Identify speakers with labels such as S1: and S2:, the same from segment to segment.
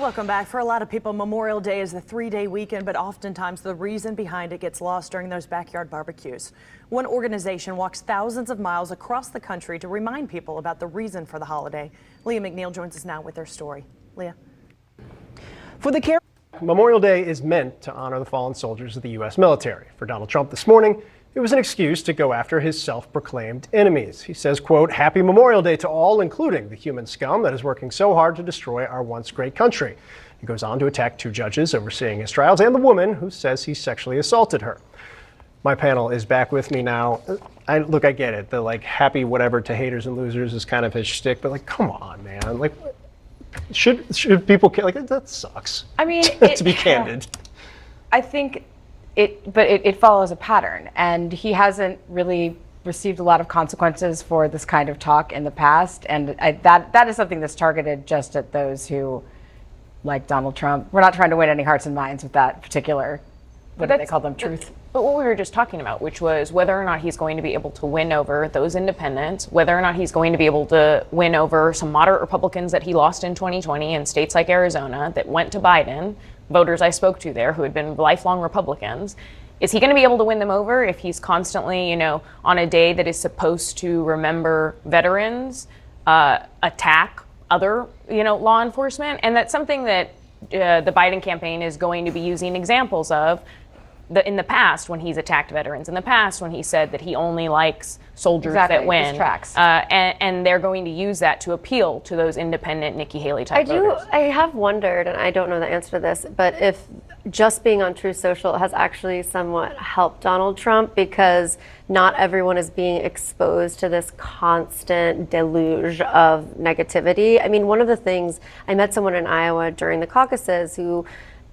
S1: Welcome back. For a lot of people, Memorial Day is a 3-day weekend, but oftentimes the reason behind it gets lost during those backyard barbecues. One organization walks thousands of miles across the country to remind people about the reason for the holiday. Leah McNeil joins us now with their story. Leah.
S2: For the Memorial Day is meant to honor the fallen soldiers of the U.S. military. For Donald Trump this morning, it was an excuse to go after his self-proclaimed enemies. He says, quote, "Happy Memorial Day to all, including the human scum that is working so hard to destroy our once great country." He goes on to attack 2 judges overseeing his trials and the woman who says he sexually assaulted her. My panel is back with me now. I get it. The happy whatever to haters and losers is kind of his shtick, but come on, man. Should people care? That sucks.
S3: I mean,
S2: to be candid.
S3: I think it follows a pattern, and he hasn't really received a lot of consequences for this kind of talk in the past, and that is something that's targeted just at those who like Donald Trump. We're not trying to win any hearts and minds with that particular, what do they call them, truth?
S4: But what we were just talking about, which was whether or not he's going to be able to win over those independents, whether or not he's going to be able to win over some moderate Republicans that he lost in 2020 in states like Arizona that went to Biden, voters I spoke to there who had been lifelong Republicans. Is he going to be able to win them over if he's constantly, on a day that is supposed to remember veterans, attack other, law enforcement? And that's something that the Biden campaign is going to be using examples of in the past when he's attacked veterans, in the past when he said that he only likes soldiers that win.
S3: Tracks.
S4: And they're going to use that to appeal to those independent Nikki Haley type voters.
S5: I have wondered, and I don't know the answer to this, but if just being on Truth Social has actually somewhat helped Donald Trump, because not everyone is being exposed to this constant deluge of negativity. I mean, one of the things, I met someone in Iowa during the caucuses who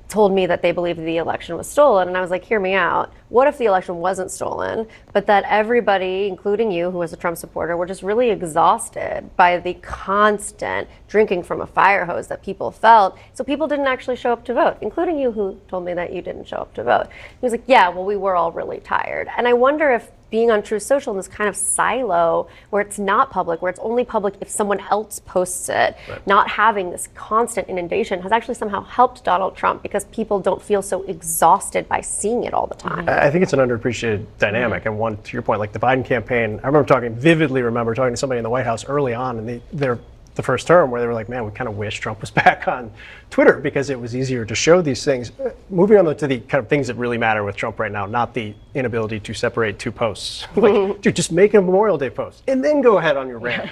S5: told me that they believed the election was stolen, and I was like, hear me out. What if the election wasn't stolen, but that everybody, including you, who was a Trump supporter, were just really exhausted by the constant drinking from a fire hose that people felt, so people didn't actually show up to vote, including you, who told me that you didn't show up to vote. He was like, yeah, well, we were all really tired. And I wonder if being on Truth Social in this kind of silo where it's not public, where it's only public if someone else posts it, right, not having this constant inundation has actually somehow helped Donald Trump, because people don't feel so exhausted by seeing it all the time.
S2: I think it's an underappreciated dynamic. And one, to your point, the Biden campaign, I vividly remember talking to somebody in the White House early on in the first term, where they were like, man, we kind of wish Trump was back on Twitter because it was easier to show these things. Moving on to the kind of things that really matter with Trump right now, not the inability to separate 2 posts. Dude, just make a Memorial Day post and then go ahead on your rant.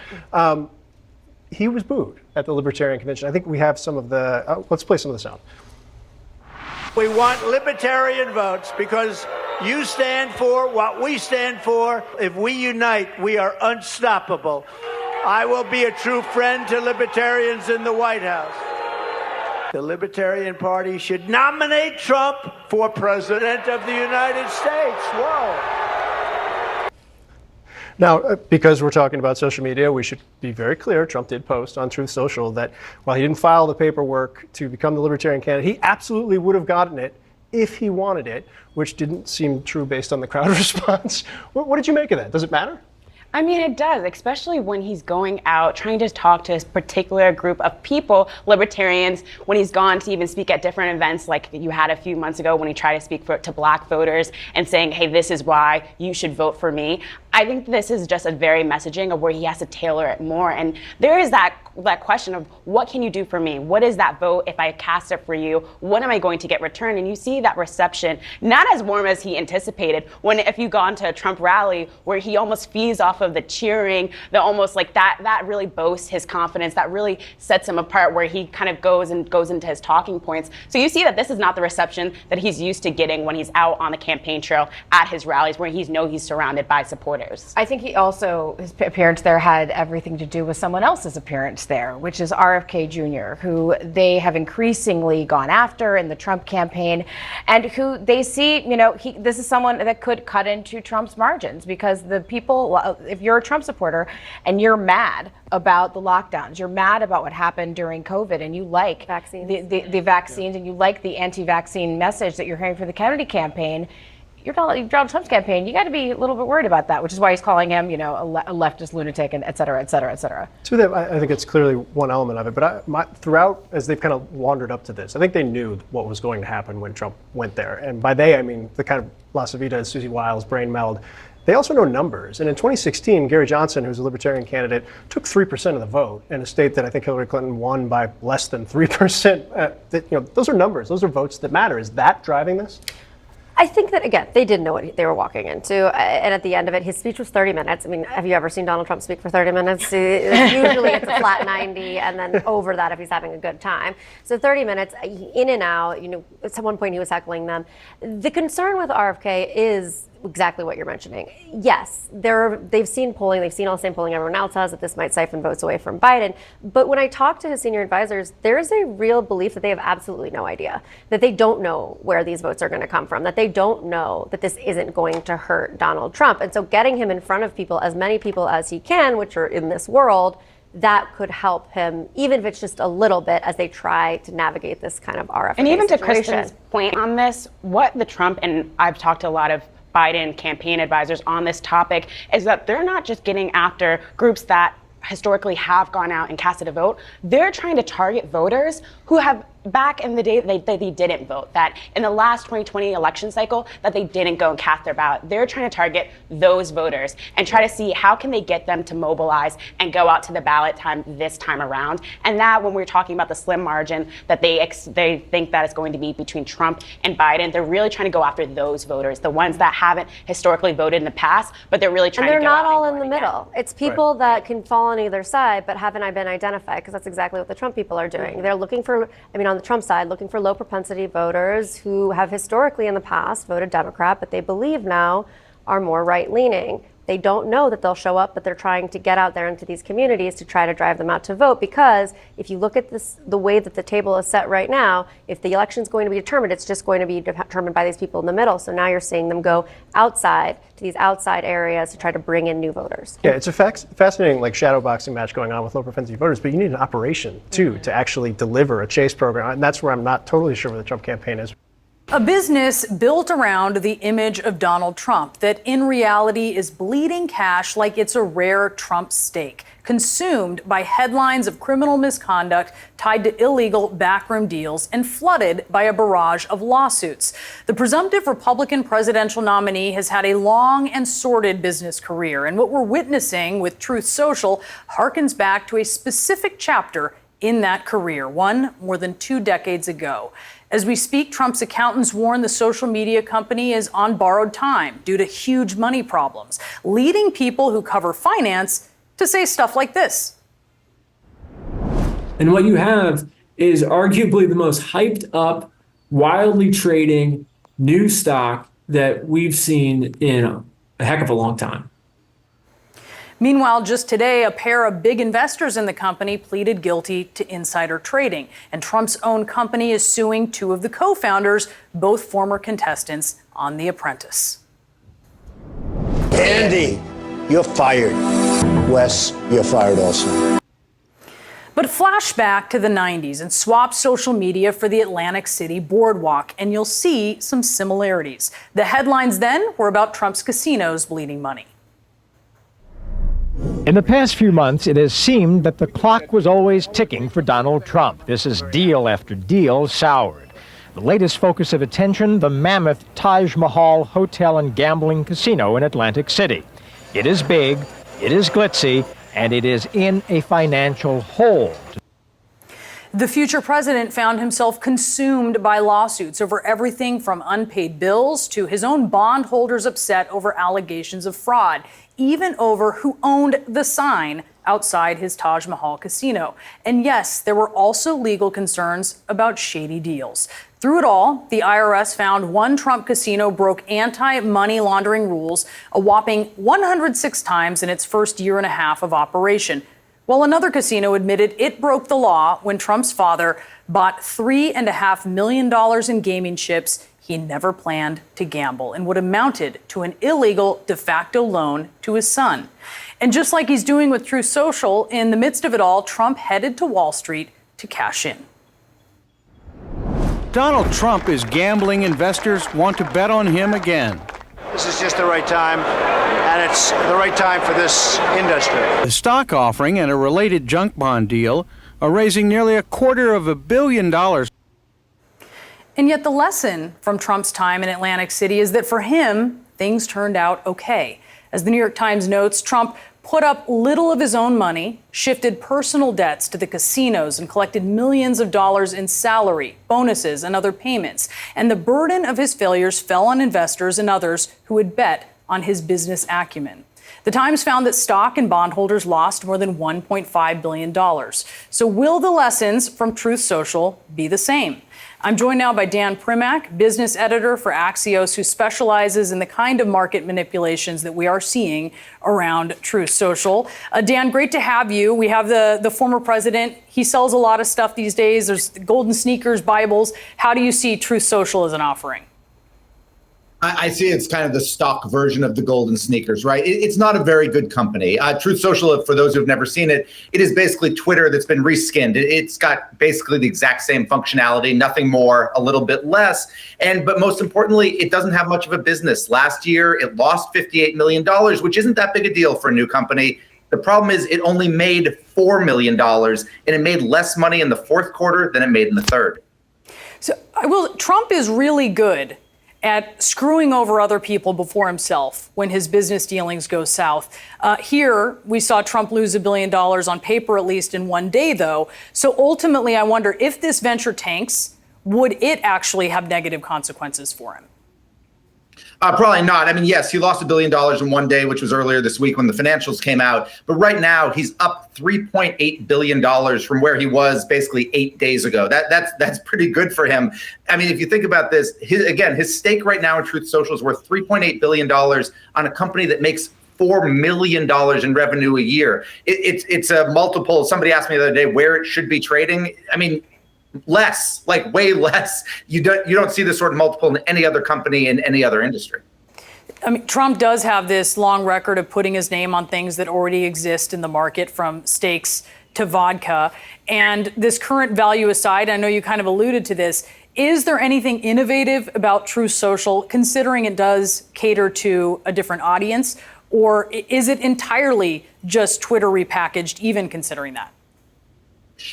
S2: He was booed at the Libertarian Convention. I think we have some of the, let's play some of the sound.
S6: We want libertarian votes because you stand for what we stand for. If we unite, we are unstoppable. I will be a true friend to libertarians in the White House. The Libertarian Party should nominate Trump for President of the United States. Whoa.
S2: Now, because we're talking about social media, we should be very clear. Trump did post on Truth Social that while he didn't file the paperwork to become the Libertarian candidate, he absolutely would have gotten it if he wanted it, which didn't seem true based on the crowd response. What did you make of that? Does it matter?
S7: I mean, it does, especially when he's going out trying to talk to a particular group of people, libertarians, when he's gone to even speak at different events like you had a few months ago when he tried to speak to black voters and saying, hey, this is why you should vote for me. I think this is just a very messaging of where he has to tailor it more. And there is that question of what can you do for me? What is that vote if I cast it for you? What am I going to get returned? And you see that reception, not as warm as he anticipated. If you've gone to a Trump rally where he almost feeds off of the cheering, the almost that really boasts his confidence, that really sets him apart, where he kind of goes into his talking points. So you see that this is not the reception that he's used to getting when he's out on the campaign trail at his rallies, where he's surrounded by supporters.
S3: I think he also, his appearance there had everything to do with someone else's appearance there, which is RFK Jr., who they have increasingly gone after in the Trump campaign, and who they see, this is someone that could cut into Trump's margins, because the people, if you're a Trump supporter and you're mad about the lockdowns, you're mad about what happened during COVID, and you like
S5: vaccines.
S3: the vaccines, and you like the anti-vaccine message that you're hearing from the Kennedy campaign, you're Donald Trump's campaign. You got to be a little bit worried about that, which is why he's calling him, a leftist lunatic, and et cetera, et cetera, et cetera.
S2: So I think it's clearly one element of it. But throughout, as they've kind of wandered up to this, I think they knew what was going to happen when Trump went there. And by they, I mean the kind of La Savita, Susie Wiles, brain meld. They also know numbers. And in 2016, Gary Johnson, who's a Libertarian candidate, took 3% of the vote in a state that I think Hillary Clinton won by less than 3%. Those are numbers. Those are votes that matter. Is that driving this?
S5: I think that, again, they didn't know what they were walking into. And at the end of it, his speech was 30 minutes. I mean, have you ever seen Donald Trump speak for 30 minutes? Usually it's a flat 90 and then over that if he's having a good time. So 30 minutes, in and out, at one point he was heckling them. The concern with RFK is exactly what you're mentioning. Yes, they've seen polling, they've seen all the same polling everyone else has, that this might siphon votes away from Biden. But when I talk to his senior advisors, there's a real belief that they have absolutely no idea, that they don't know where these votes are going to come from, that they don't know that this isn't going to hurt Donald Trump. And so getting him in front of people, as many people as he can, which are in this world, that could help him, even if it's just a little bit, as they try to navigate this kind of RFK
S7: And even
S5: situation.
S7: to Kristen's point on this, what the Trump, and I've talked to a lot of Biden campaign advisors on this topic, is that they're not just getting after groups that historically have gone out and casted a vote. They're trying to target voters who have, back in the day, they didn't vote, that in the last 2020 election cycle, that they didn't go and cast their ballot. They're trying to target those voters and try to see how can they get them to mobilize and go out to the ballot time this time around. And that, when we're talking about the slim margin that they think that is going to be between Trump and Biden, they're really trying to go after those voters, the ones that haven't historically voted in the past, but they're really trying to go
S5: And they're not
S7: out
S5: all
S7: and
S5: in the
S7: vote again.
S5: middle. It's people that can fall on either side, but haven't been identified, because that's exactly what the Trump people are doing. They're looking for, on the Trump side, looking for low propensity voters who have historically in the past voted Democrat, but they believe now are more right leaning. They don't know that they'll show up, but they're trying to get out there into these communities to try to drive them out to vote. Because if you look at this, the way that the table is set right now, if the election's going to be determined, it's just going to be determined by these people in the middle. So now you're seeing them go outside to these outside areas to try to bring in new voters.
S2: Yeah, it's a fascinating shadow boxing match going on with low propensity voters, but you need an operation too to actually deliver a chase program. And that's where I'm not totally sure where the Trump campaign is.
S8: A business built around the image of Donald Trump that in reality is bleeding cash like it's a rare Trump steak, consumed by headlines of criminal misconduct tied to illegal backroom deals and flooded by a barrage of lawsuits. The presumptive Republican presidential nominee has had a long and sordid business career, and what we're witnessing with Truth Social harkens back to a specific chapter in that career, one more than 2 decades ago. As we speak, Trump's accountants warn the social media company is on borrowed time due to huge money problems, leading people who cover finance to say stuff like this.
S9: And what you have is arguably the most hyped up, wildly trading new stock that we've seen in a heck of a long time.
S8: Meanwhile, just today, a pair of big investors in the company pleaded guilty to insider trading, and Trump's own company is suing 2 of the co-founders, both former contestants on The Apprentice.
S10: Andy, you're fired. Wes, you're fired also.
S8: But flash back to the 90s and swap social media for the Atlantic City boardwalk, and you'll see some similarities. The headlines then were about Trump's casinos bleeding money.
S11: In the past few months, it has seemed that the clock was always ticking for Donald Trump. This is deal after deal soured. The latest focus of attention, the mammoth Taj Mahal hotel and gambling casino in Atlantic City. It is big, it is glitzy, and it is in a financial hole.
S8: The future president found himself consumed by lawsuits over everything from unpaid bills to his own bondholders upset over allegations of fraud, even over who owned the sign outside his Taj Mahal casino. And yes, there were also legal concerns about shady deals. Through it all, the IRS found one Trump casino broke anti-money laundering rules a whopping 106 times in its first year and a half of operation, while another casino admitted it broke the law when Trump's father bought $3.5 million in gaming chips he never planned to gamble and what amounted to an illegal de facto loan to his son. And just like he's doing with Truth Social, in the midst of it all, Trump headed to Wall Street to cash in.
S12: Donald Trump is gambling investors want to bet on him again.
S6: This is just the right time, and it's the right time for this industry.
S12: The stock offering and a related junk bond deal are raising nearly $250 million.
S8: And yet the lesson from Trump's time in Atlantic City is that for him, things turned out okay. As the New York Times notes, Trump put up little of his own money, shifted personal debts to the casinos, and collected millions of dollars in salary, bonuses, and other payments. And the burden of his failures fell on investors and others who had bet on his business acumen. The Times found that stock and bondholders lost more than $1.5 billion. So will the lessons from Truth Social be the same? I'm joined now by Dan Primack, business editor for Axios, who specializes in the kind of market manipulations that we are seeing around Truth Social. Dan, great to have you. We have the former president. He sells a lot of stuff these days. There's golden sneakers, Bibles. How do you see Truth Social as an offering?
S13: I see it's kind of the stock version of the golden sneakers, right? It's not a very good company. Truth Social, for those who've never seen it, it is basically Twitter that's been reskinned. It's got basically the exact same functionality, nothing more, a little bit less. But most importantly, it doesn't have much of a business. Last year, it lost $58 million, which isn't that big a deal for a new company. The problem is it only made $4 million, and it made less money in the fourth quarter than it made in the third.
S8: So Trump is really good at screwing over other people before himself when his business dealings go south. Here, we saw Trump lose $1 billion on paper, at least in one day, though. So ultimately, I wonder if this venture tanks, would it actually have negative consequences for him?
S13: Probably not. I mean, yes, he lost $1 billion in one day, which was earlier this week when the financials came out. But right now, he's up $3.8 billion from where he was basically 8 days ago. That's pretty good for him. I mean, if you think about this, his stake right now in Truth Social is worth $3.8 billion on a company that makes $4 million in revenue a year. It's a multiple. Somebody asked me the other day where it should be trading. I mean, less, like way less. You don't see this sort of multiple in any other company in any other industry.
S8: I mean, Trump does have this long record of putting his name on things that already exist in the market, from steaks to vodka. And this current value aside, I know you kind of alluded to this, is there anything innovative about Truth Social, considering it does cater to a different audience? Or is it entirely just Twitter repackaged, even considering that?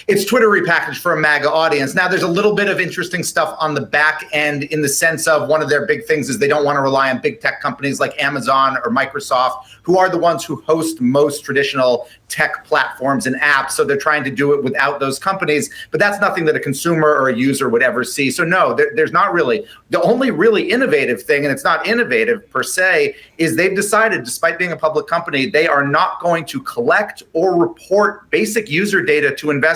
S13: It's Twitter repackaged for a MAGA audience. Now, there's a little bit of interesting stuff on the back end in the sense of one of their big things is they don't want to rely on big tech companies like Amazon or Microsoft, who are the ones who host most traditional tech platforms and apps. So they're trying to do it without those companies. But that's nothing that a consumer or a user would ever see. So no, there's not really. The only really innovative thing, and it's not innovative per se, is they've decided, despite being a public company, they are not going to collect or report basic user data to investors.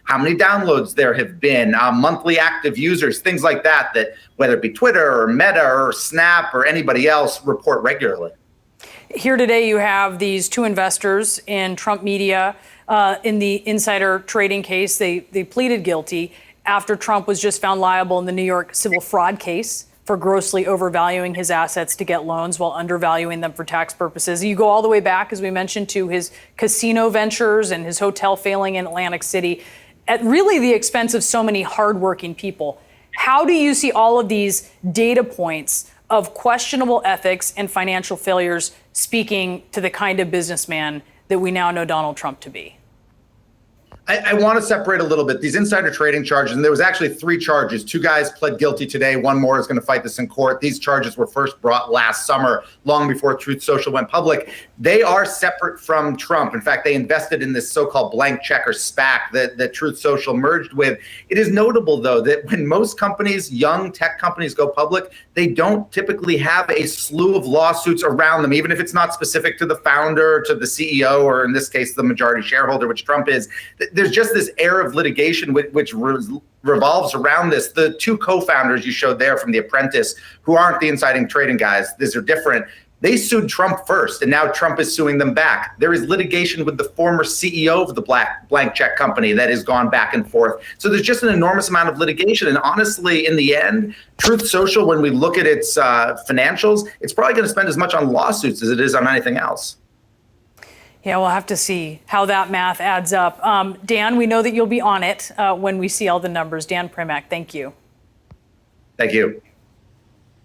S13: How many downloads there have been, monthly active users, things like that, that whether it be Twitter or Meta or Snap or anybody else report regularly.
S8: Here today, you have these two investors in Trump Media in the insider trading case. They pleaded guilty after Trump was just found liable in the New York civil fraud case for grossly overvaluing his assets to get loans while undervaluing them for tax purposes. You go all the way back, as we mentioned, to his casino ventures and his hotel failing in Atlantic City at really the expense of so many hardworking people. How do you see all of these data points of questionable ethics and financial failures speaking to the kind of businessman that we now know Donald Trump to be?
S13: I want to separate a little bit. These insider trading charges, and there was actually 3 charges. 2 guys pled guilty today. One more is going to fight this in court. These charges were first brought last summer, long before Truth Social went public. They are separate from Trump. In fact, they invested in this so-called blank check or SPAC that Truth Social merged with. It is notable, though, that when most companies, young tech companies, go public, they don't typically have a slew of lawsuits around them, even if it's not specific to the founder, to the CEO, or in this case, the majority shareholder, which Trump is. There's just this air of litigation which revolves around this. The 2 co-founders you showed there from The Apprentice, who aren't the insider trading guys, these are different. They sued Trump first, and now Trump is suing them back. There is litigation with the former CEO of the blank check company that has gone back and forth. So there's just an enormous amount of litigation. And honestly, in the end, Truth Social, when we look at its financials, it's probably going to spend as much on lawsuits as it is on anything else.
S8: Yeah, we'll have to see how that math adds up. Dan, we know that you'll be on it when we see all the numbers. Dan Primack, thank you.
S13: Thank you.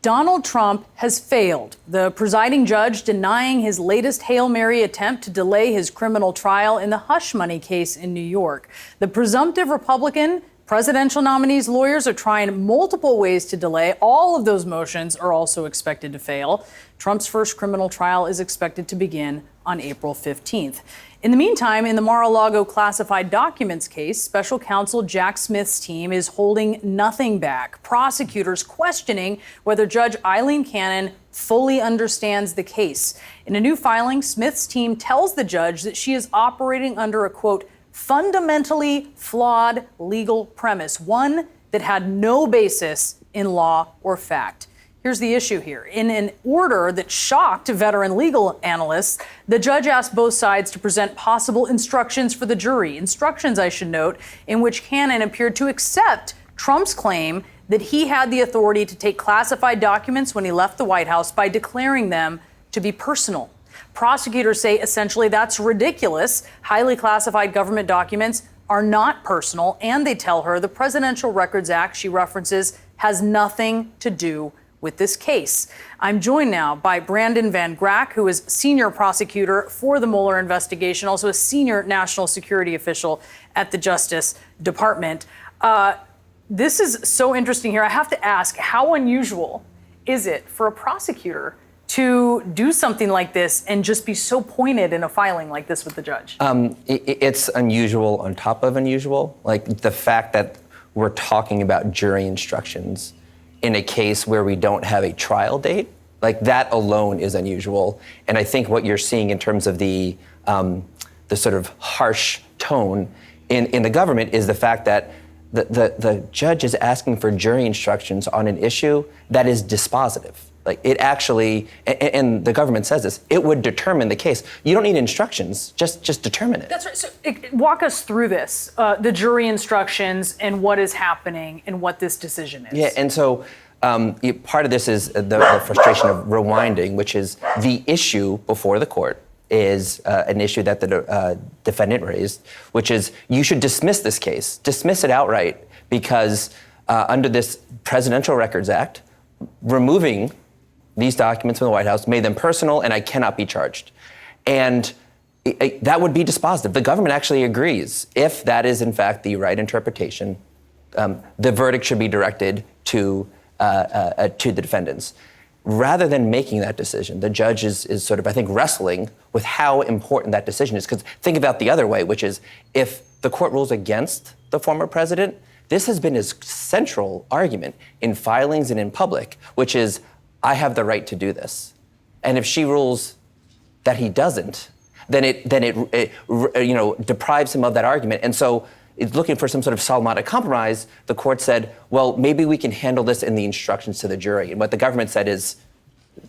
S8: Donald Trump has failed. The presiding judge denying his latest Hail Mary attempt to delay his criminal trial in the hush money case in New York. The presumptive Republican presidential nominee's lawyers are trying multiple ways to delay. All of those motions are also expected to fail. Trump's first criminal trial is expected to begin on April 15th. In the meantime, in the Mar-a-Lago classified documents case, special counsel Jack Smith's team is holding nothing back. Prosecutors questioning whether Judge Eileen Cannon fully understands the case. In a new filing, Smith's team tells the judge that she is operating under a, quote, fundamentally flawed legal premise, one that had no basis in law or fact. Here's the issue here. In an order that shocked veteran legal analysts, the judge asked both sides to present possible instructions for the jury. Instructions, I should note, in which Cannon appeared to accept Trump's claim that he had the authority to take classified documents when he left the White House by declaring them to be personal. Prosecutors say essentially that's ridiculous. Highly classified government documents are not personal, and they tell her the Presidential Records Act she references has nothing to do with this case. I'm joined now by Brandon Van Grack, who is senior prosecutor for the Mueller investigation, also a senior national security official at the Justice Department. This is so interesting here. I have to ask, how unusual is it for a prosecutor to do something like this and just be so pointed in a filing like this with the judge?
S14: It's unusual on top of unusual. Like the fact that we're talking about jury instructions in a case where we don't have a trial date, like that alone is unusual. And I think what you're seeing in terms of the sort of harsh tone in the government is the fact that the judge is asking for jury instructions on an issue that is dispositive. Like it actually, and the government says this, it would determine the case. You don't need instructions, just determine it.
S8: That's right. So walk us through this, the jury instructions and what is happening and what this decision is.
S14: Yeah, and so part of this is the frustration of rewinding, which is the issue before the court is an issue that the defendant raised, which is you should dismiss this case, dismiss it outright, because under this Presidential Records Act, removing these documents from the White House made them personal and I cannot be charged. And that would be dispositive. The government actually agrees. If that is in fact the right interpretation, the verdict should be directed to the defendants. Rather than making that decision, the judge is sort of, I think, wrestling with how important that decision is. Because think about the other way, which is if the court rules against the former president, this has been his central argument in filings and in public, which is, I have the right to do this. And if she rules that he doesn't, then it deprives him of that argument. And so it's looking for some sort of Solomonic compromise. The court said, well, maybe we can handle this in the instructions to the jury. And what the government said is,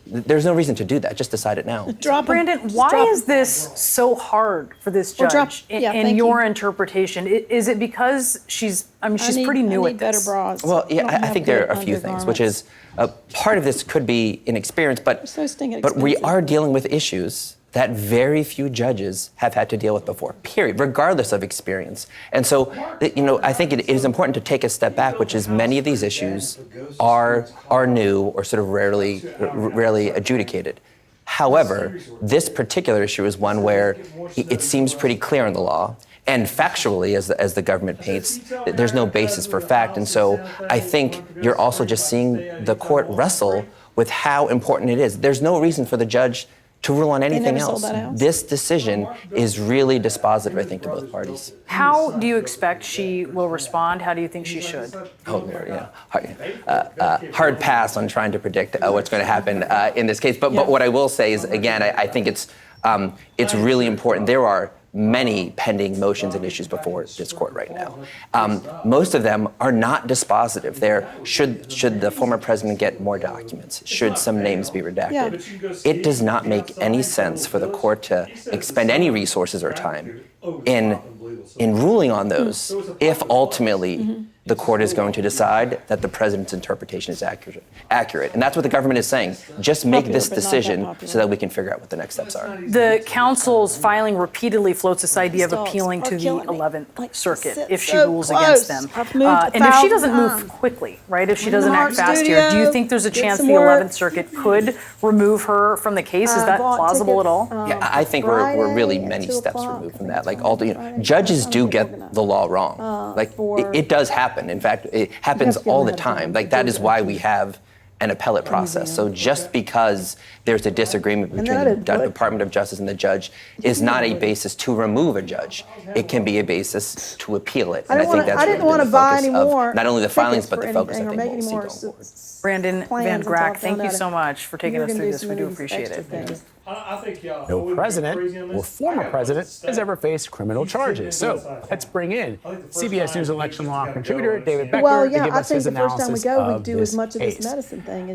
S14: there's no reason to do that. Just decide it now.
S8: Brandon, why is this so hard for this judge in your interpretation? Is it because she's pretty new at this?
S14: Well, yeah, I think there are a few things, which is part of this could be inexperience, but we are dealing with issues that very few judges have had to deal with before, period, regardless of experience. And so, I think it is important to take a step back, which is many of these issues are new or sort of rarely adjudicated. However, this particular issue is one where it seems pretty clear in the law. And factually, as the government paints, there's no basis for fact. And so I think you're also just seeing the court wrestle with how important it is. There's no reason for the judge to rule on anything else. This decision is really dispositive, I think, to both parties.
S8: How do you expect she will respond? How do you think she should?
S14: Hard pass on trying to predict what's going to happen in this case. But what I will say is, again, I think it's really important. There are many pending motions and issues before this court right now. Most of them are not dispositive. Should the former president get more documents? Should some names be redacted? It does not make any sense for the court to expend any resources or time in ruling on those if ultimately the court is going to decide that the president's interpretation is accurate. And that's what the government is saying. Just make this decision so that we can figure out what the next steps are.
S8: The council's filing repeatedly floats this idea of appealing to the 11th Circuit if she rules against them. And if she doesn't move quickly, right, if she doesn't act fast here, do you think there's a chance the 11th Circuit could remove her from the case? Is that plausible at all?
S14: Yeah, I think we're really many steps removed from that. Like, judges do get the law wrong. Like, it does happen. In fact, it happens all the time. Like, that is why we have an appellate process. So just because there's a disagreement between the Department of Justice and the judge is not a basis to remove a judge. It can be a basis to appeal it. And I think that's really the focus of not only the filings, but the focus I think we'll see going forward.
S8: Brandon Van Grack, thank you so much for taking us through this. We do appreciate it.
S15: No president or former president has ever faced criminal charges. So let's bring in CBS News election law contributor David Becker to give us his analysis of this case.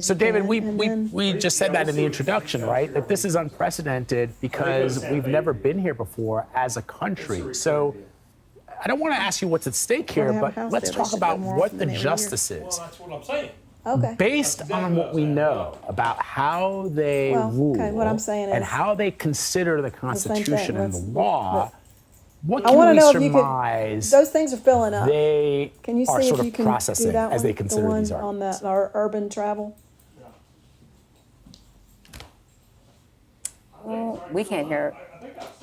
S15: So David, we just said that in the introduction, right? That this is unprecedented because we've never been here before as a country. So I don't want to ask you what's at stake here, but let's talk about what the justices. Well, that's what I'm saying. Okay. Based on what we know about how they rule and how they consider the Constitution and the law, what can we surmise
S16: those things are filling up.
S15: They
S16: can you
S15: are
S16: see
S15: sort
S16: if you
S15: of
S16: can
S15: processing
S16: do that
S15: as they
S16: one,
S15: consider
S16: the one
S15: these
S16: on
S15: arguments?
S16: our urban travel?
S17: Well, we can't hear.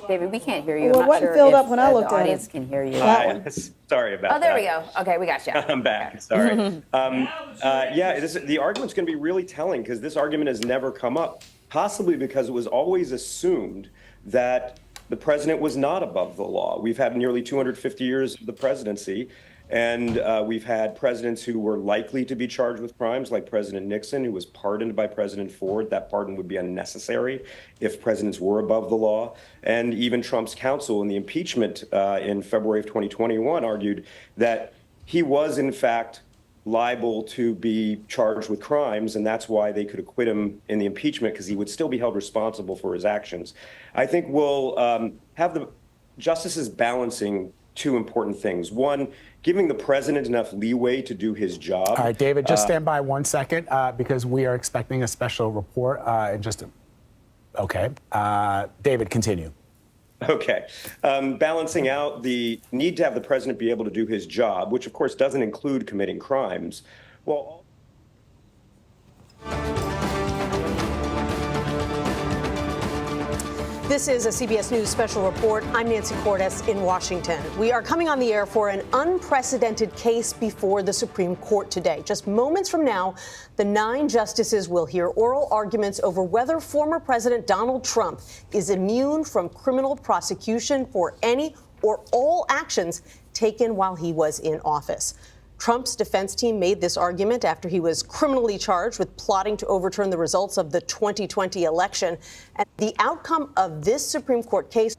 S17: David, we can't hear you.
S16: Well, it
S17: I'm not
S16: wasn't
S17: sure
S16: filled
S17: if
S16: up when I looked
S17: the
S16: at it.
S17: audience can hear you.
S16: That one.
S18: Sorry about that.
S17: Oh, there we go. Okay, we got you.
S18: I'm back. Sorry. The argument's going to be really telling because this argument has never come up, possibly because it was always assumed that the president was not above the law. We've had nearly 250 years of the presidency, and we've had presidents who were likely to be charged with crimes, like President Nixon, who was pardoned by President Ford. That pardon would be unnecessary if presidents were above the law. And even Trump's counsel in the impeachment in February of 2021 argued that he was, in fact, liable to be charged with crimes, and that's why they could acquit him in the impeachment, because he would still be held responsible for his actions. I think we'll have the justices balancing two important things. One, giving the president enough leeway to do his job.
S15: All right, David, just stand by 1 second because we are expecting a special report in just a... Okay. David, continue.
S18: Okay. Balancing out the need to have the president be able to do his job, which of course doesn't include committing crimes. Well,
S19: This is a CBS News special report. I'm Nancy Cordes in Washington. We are coming on the air for an unprecedented case before the Supreme Court today. Just moments from now, the 9 justices will hear oral arguments over whether former President Donald Trump is immune from criminal prosecution for any or all actions taken while he was in office. Trump's defense team made this argument after he was criminally charged with plotting to overturn the results of the 2020 election. And the outcome of this Supreme Court case